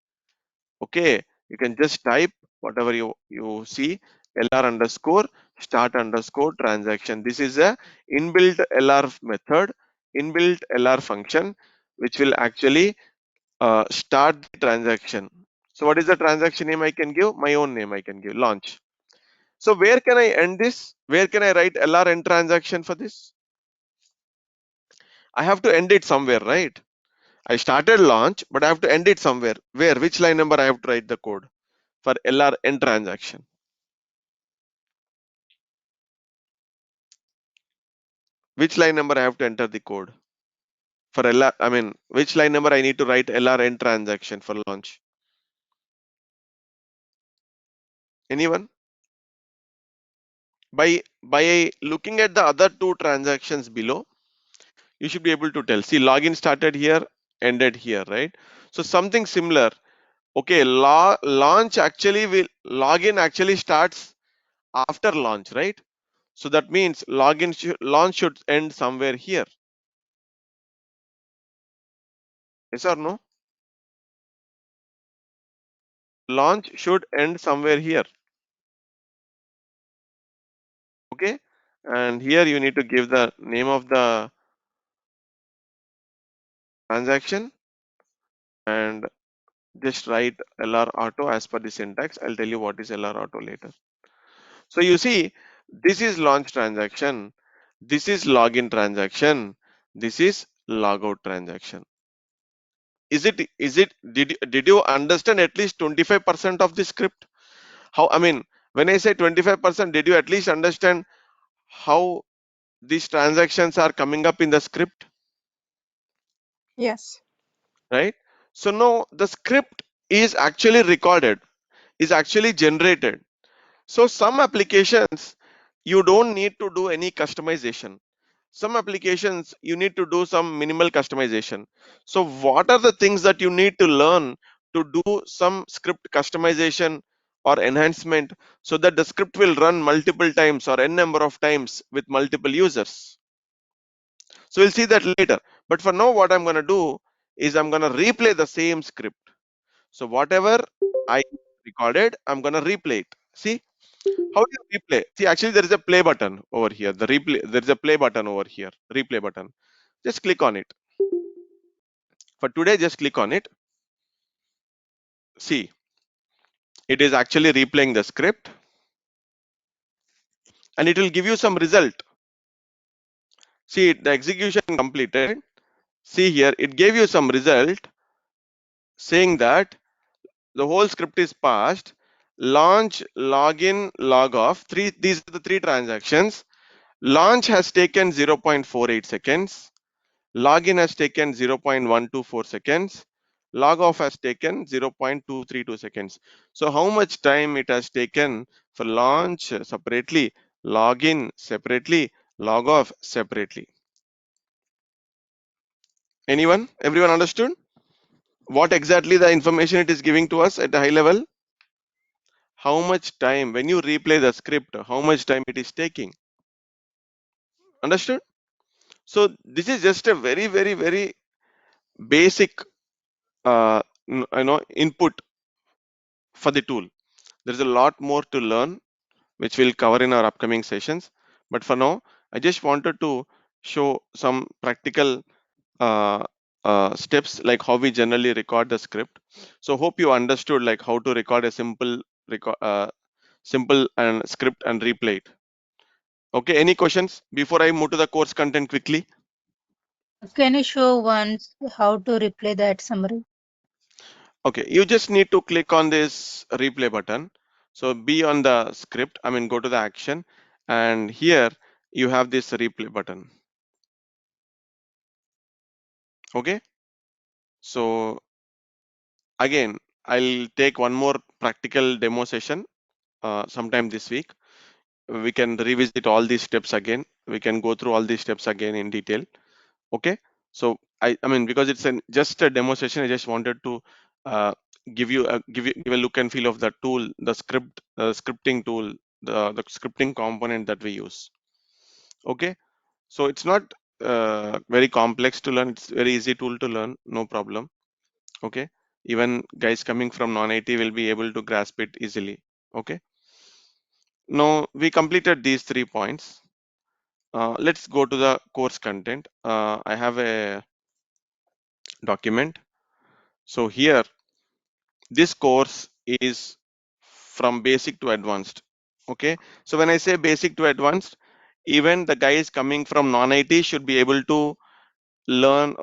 Okay, you can just type whatever you see, LR underscore start underscore transaction. This is a inbuilt LR method, inbuilt LR function, which will actually start the transaction. So what is the transaction name I can give? My own name I can give, launch. So where can I end this? Where can I write LR end transaction for this? I have to end it somewhere, right? I started launch, but I have to end it somewhere. Where? Which line number I have to write the code for LR end transaction? Which line number I have to enter the code for LR? I mean, which line number I need to write LR end transaction for launch? Anyone? By looking at the other two transactions below, you should be able to tell. See, login started here, ended here, right? So something similar. Okay, launch actually will login actually starts after launch, right? So that means launch should end somewhere here. Yes or no? Launch should end somewhere here. Okay, and here you need to give the name of the transaction and just write LR auto as per the syntax. I'll tell you what is LR auto later. So you see, this is launch transaction, this is login transaction, this is logout transaction. Did you understand at least 25% of the script? How, I mean, when I say 25%, did you at least understand how these transactions are coming up in the script, Yes. right? So now the script is actually recorded, is actually generated. So some applications you don't need to do any customization. Some applications you need to do some minimal customization. So what are the things that you need to learn to do some script customization or enhancement so that the script will run multiple times or n number of times with multiple users? So we'll see that later. But for now, what I'm going to do is I'm going to replay the same script. So whatever I recorded, I'm going to replay it. See how do you replay? See, actually, there is a play button over here. The replay, there is a play button over here, replay button. Just click on it. For today, just click on it. See, it is actually replaying the script and it will give you some result. See, the execution completed. See here, it gave you some result saying that the whole script is passed. Launch, login, log off. These are the three transactions. Launch has taken 0.48 seconds. Login has taken 0.124 seconds. Log off has taken 0.232 seconds. So how much time it has taken for launch separately, login separately, log off separately? Anyone? Everyone understood? What exactly the information it is giving to us at a high level? How much time, when you replay the script, how much time it is taking? Understood? So this is just a very, very, very basic input for the tool. There's a lot more to learn, which we'll cover in our upcoming sessions. But for now, I just wanted to show some practical uh, steps, like how we generally record the script. So hope you understood like how to record a simple and script and replay it. Okay, any questions before I move to the course content quickly? Can you show once how to replay that summary? Okay, you just need to click on this replay button. So be on the script, I mean, go to the action, and here you have this replay button. Okay, so again, I'll take one more practical demo session sometime this week. We can revisit all these steps again. We can go through all these steps again in detail. Okay, so I mean, because it's just a demo session, I just wanted to uh, give a look and feel of the tool, the scripting tool, the scripting component that we use. Okay, so it's not very complex to learn. It's very easy tool to learn, no problem. Okay, even guys coming from non-IT will be able to grasp it easily. Okay, now we completed these 3 points. Let's go to the course content. I have a document. So here, this course is from basic to advanced. Okay, so when I say basic to advanced, even the guys coming from non-IT should be able to learn.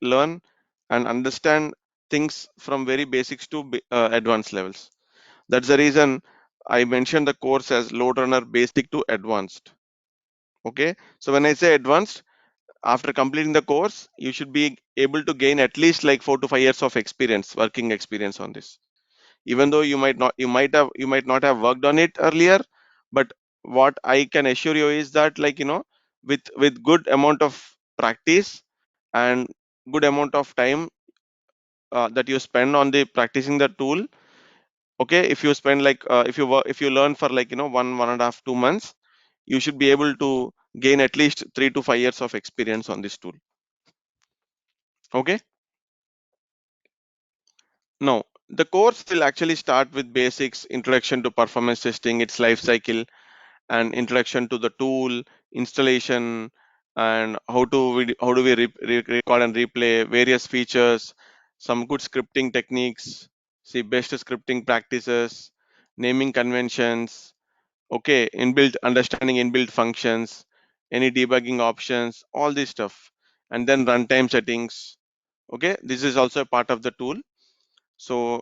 Learn and understand things from very basics to advanced levels. That's the reason I mentioned the course as LoadRunner Basic to Advanced. Okay, so when I say advanced, after completing the course, you should be able to gain at least like 4 to 5 years of experience, working experience on this. Even though you might not have worked on it earlier, but what I can assure you is that, like, with good amount of practice and good amount of time that you spend on the practicing the tool. Okay, if you spend like if you learn for like 1.5 2 months, you should be able to gain at least 3 to 5 years of experience on this tool. Okay, now the course will actually start with basics, introduction to performance testing, its life cycle, and introduction to the tool, installation, and how do we record and replay various features, some good scripting techniques, see best scripting practices, naming conventions. Okay, inbuilt understanding inbuilt functions, any debugging options, all this stuff, and then runtime settings. Okay, this is also a part of the tool. So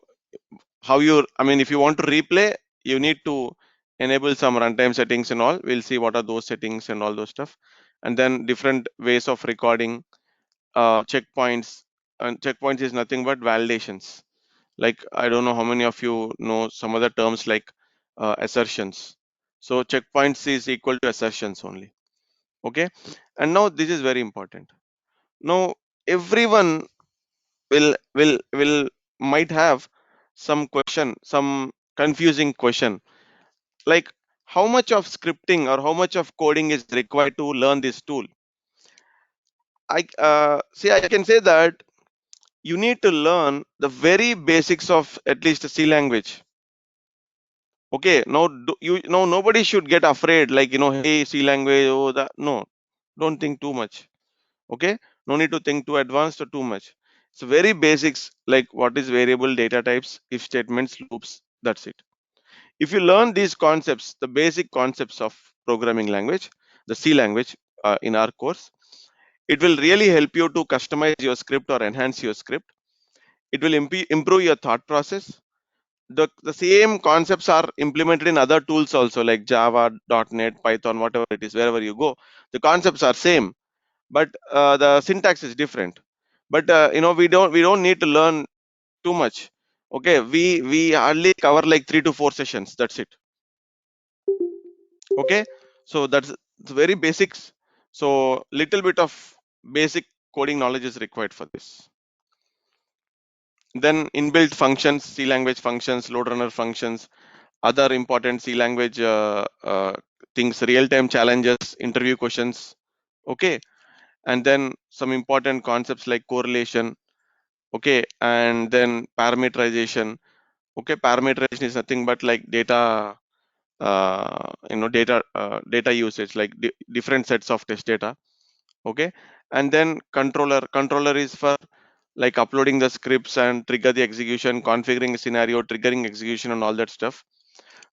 how you, I mean, if you want to replay, you need to enable some runtime settings and all. We'll see what are those settings and all those stuff, and then different ways of recording, checkpoints. And checkpoints is nothing but validations. Like, I don't know how many of you know some other terms like assertions. So checkpoints is equal to assertions only. Okay, and now this is very important. Now everyone will might have some question, some confusing question, like how much of scripting or how much of coding is required to learn this tool. I can say that you need to learn the very basics of at least C language. Okay, now you know, nobody should get afraid, like, hey, C language, oh, that, no, don't think too much. Okay, no need to think too advanced or too much. It's very basics, like what is variable, data types, if statements, loops. That's it. If you learn these concepts, the basic concepts of programming language, the C language, in our course. It will really help you to customize your script or enhance your script. It will improve your thought process. The same concepts are implemented in other tools also, like Java, .NET, Python, whatever it is, wherever you go. The concepts are same, but the syntax is different. But we don't need to learn too much. Okay, we hardly cover like 3 to 4 sessions. That's it. Okay, so that's the very basics. So little bit of basic coding knowledge is required for this. Then inbuilt functions, C language functions, LoadRunner functions, other important C language things, real-time challenges, interview questions. Okay, and then some important concepts like correlation. Okay, and then parameterization. Okay, parameterization is nothing but like data usage, like different sets of test data. Okay, and then controller is for like uploading the scripts and trigger the execution, configuring a scenario, triggering execution, and all that stuff.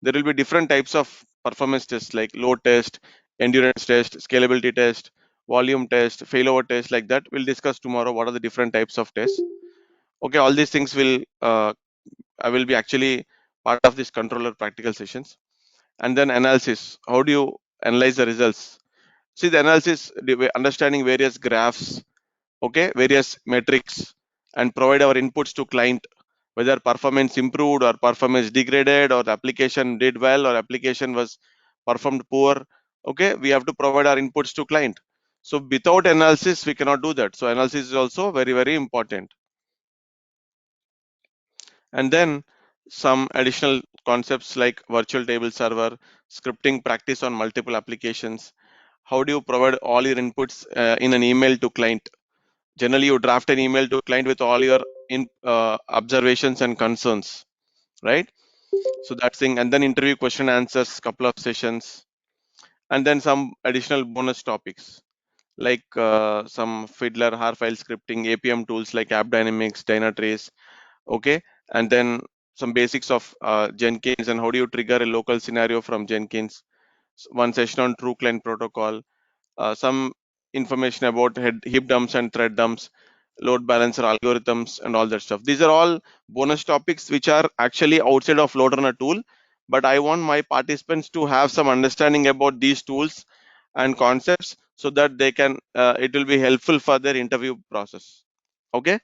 There will be different types of performance tests like load test, endurance test, scalability test, volume test, failover test, like that. We'll discuss tomorrow what are the different types of tests. Okay, all these things will I will be actually part of this controller practical sessions. And then analysis. How do you analyze the results? See the analysis, understanding various graphs, okay, various metrics, and provide our inputs to client, whether performance improved or performance degraded, or the application did well or application was performed poor. Okay, we have to provide our inputs to client. So without analysis we cannot do that. So analysis is also very, very important. And then some additional concepts like virtual table server, scripting practice on multiple applications. How do you provide all your inputs in an email to client? Generally you draft an email to client with all your observations and concerns, right? So that's thing. And then interview question answers, couple of sessions, and then some additional bonus topics like some fiddler, har file scripting, APM tools like AppDynamics, Dynatrace. Okay, and then some basics of Jenkins and how do you trigger a local scenario from Jenkins. One session on true client protocol, some information about heap dumps and thread dumps, load balancer algorithms, and all that stuff. These are all bonus topics which are actually outside of LoadRunner tool, but I want my participants to have some understanding about these tools and concepts so that they can it will be helpful for their interview process. Okay,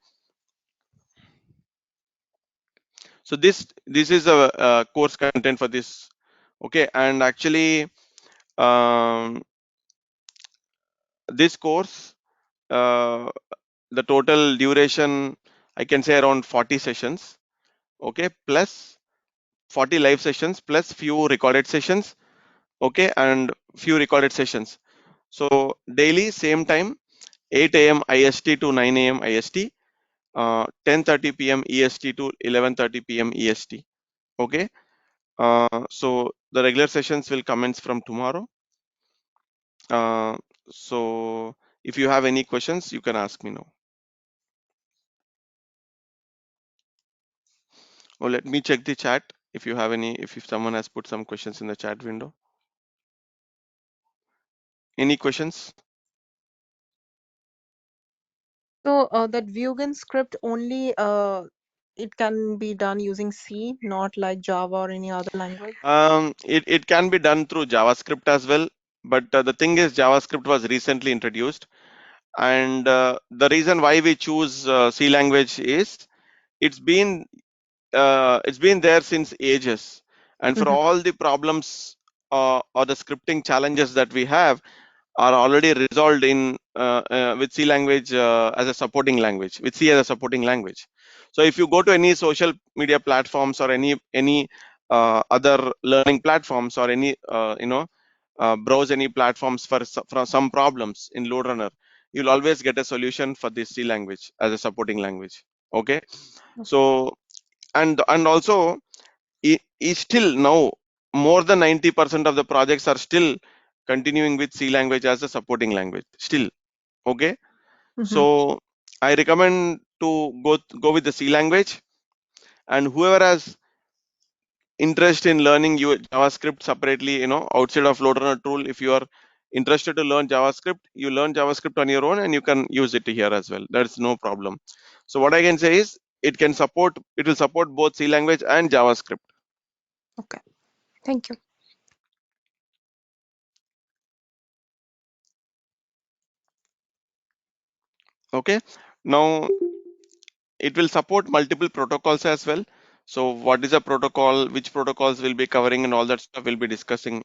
so this is a, course content for this. Okay, and actually um, this course, uh, the total duration I can say around 40 sessions. Okay, plus 40 live sessions plus few recorded sessions. Okay, and few recorded sessions. So daily same time, 8 a.m. IST to 9 a.m. IST, 10:30 p.m. EST to 11:30 p.m. EST. Okay, so the regular sessions will commence from tomorrow. uh, so if you have any questions you can ask me now. Oh, let me check the chat if you have any, if someone has put some questions in the chat window. Any questions? So that Vugan script only it can be done using C, not like Java or any other language. It can be done through JavaScript as well, but the thing is JavaScript was recently introduced, and the reason why we choose C language is it's been it's been there since ages, and for Mm-hmm. all the problems or the scripting challenges that we have are already resolved in with C language as a supporting language, with C as a supporting language. So if you go to any social media platforms or any other learning platforms or any browse any platforms for some problems in LoadRunner, you'll always get a solution for this C language as a supporting language. Okay, so and also is still now more than 90% of the projects are still continuing with C language as a supporting language still. Okay, Mm-hmm. so I recommend to go with the C language, and whoever has interest in learning you JavaScript separately, outside of LoadRunner tool, if you are interested to learn JavaScript, you learn JavaScript on your own and you can use it here as well. That's no problem. So what I can say is it will support both C language and JavaScript. Okay. Thank you. Okay. Now it will support multiple protocols as well. So what is a protocol, which protocols will be covering, and all that stuff we'll be discussing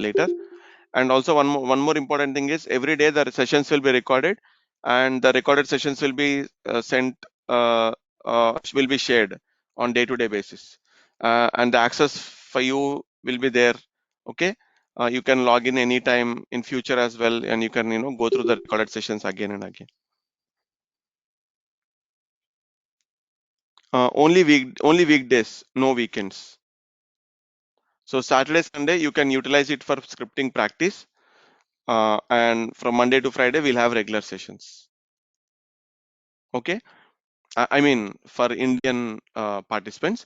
later. And also one more important thing is every day the sessions will be recorded, and the recorded sessions will be sent will be shared on day-to-day basis, and the access for you will be there. Okay. You can log in anytime in future as well, and you can go through the recorded sessions again and again. Only weekdays, no weekends. So Saturday, Sunday, you can utilize it for scripting practice. And from Monday to Friday, we'll have regular sessions. Okay. I mean, for Indian participants.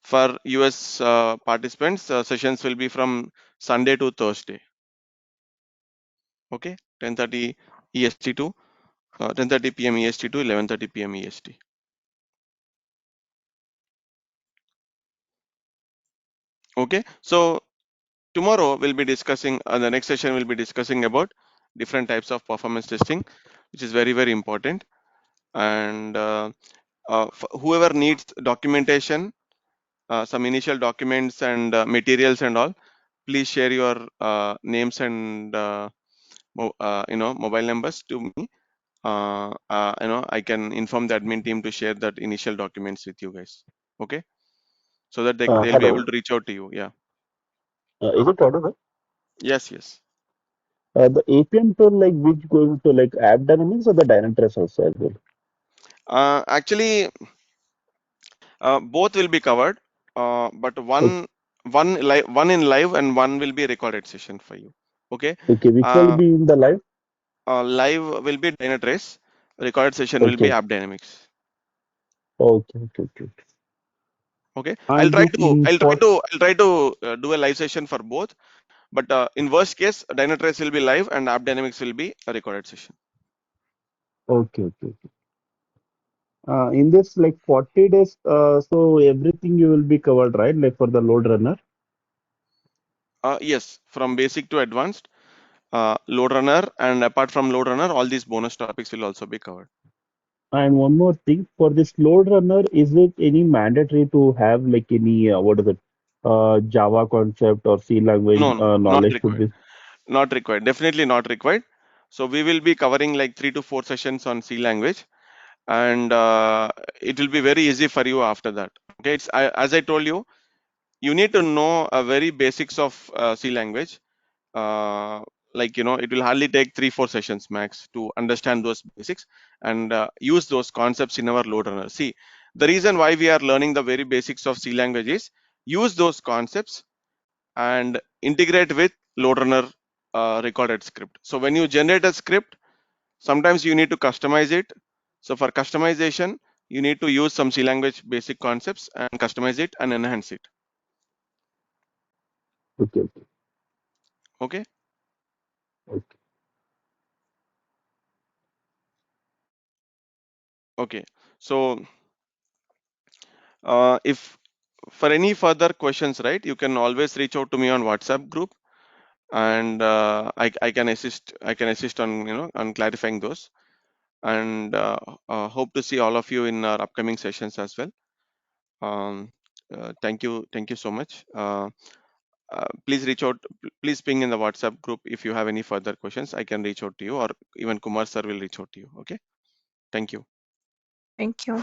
For US participants, sessions will be from Sunday to Thursday. Okay. 10:30 EST to 10:30 p.m. EST to 11:30 p.m. EST. Okay. So tomorrow we'll be discussing, the next session we'll be discussing about different types of performance testing, which is very, very important. And whoever needs documentation, some initial documents and materials and all, please share your names and mobile numbers to me. I can inform the admin team to share that initial documents with you guys. Okay, so that they'll be able Hello. to reach out to you. Yeah. Is it audible? Yes. Yes. The APM tool, like which going to like AppDynamics or the Dynatrace also as well? Actually, both will be covered, but Okay, one in live and one will be a recorded session for you. Okay. okay, which will Uh, be in the live? Live will be Dynatrace, recorded session will be Okay, AppDynamics. okay. Okay. And this in for I'll try to do a live session for both. But in worst case, Dynatrace will be live and AppDynamics will be a recorded session. okay. In this like 40 days, so everything you will be covered, right? Like for the load runner. Yes, from basic to advanced, LoadRunner, and apart from LoadRunner, all these bonus topics will also be covered. And one more thing, for this load runner, is it any mandatory to have like any what is it, Java concept or C language No, not knowledge should required. be? Not required. Definitely not required. So we will be covering like 3 to 4 sessions on C language, and it will be very easy for you after that. Okay, as I told you, you need to know a very basics of C language. uh, it will hardly take 3 4 sessions max to understand those basics and use those concepts in our load runner. See, the reason why we are learning the very basics of C language is use those concepts and integrate with load runner recorded script. So when you generate a script, sometimes you need to customize it. So for customization, you need to use some C language basic concepts and customize it and enhance it. Okay, Okay. okay. Okay. So if for any further questions, right, you can always reach out to me on WhatsApp group, and I can assist on on clarifying those, and hope to see all of you in our upcoming sessions as well. Thank you so much. Please reach out, please ping in the WhatsApp group if you have any further questions. I can reach out to you, or even Kumar sir will reach out to you. Okay. Thank you. Thank you.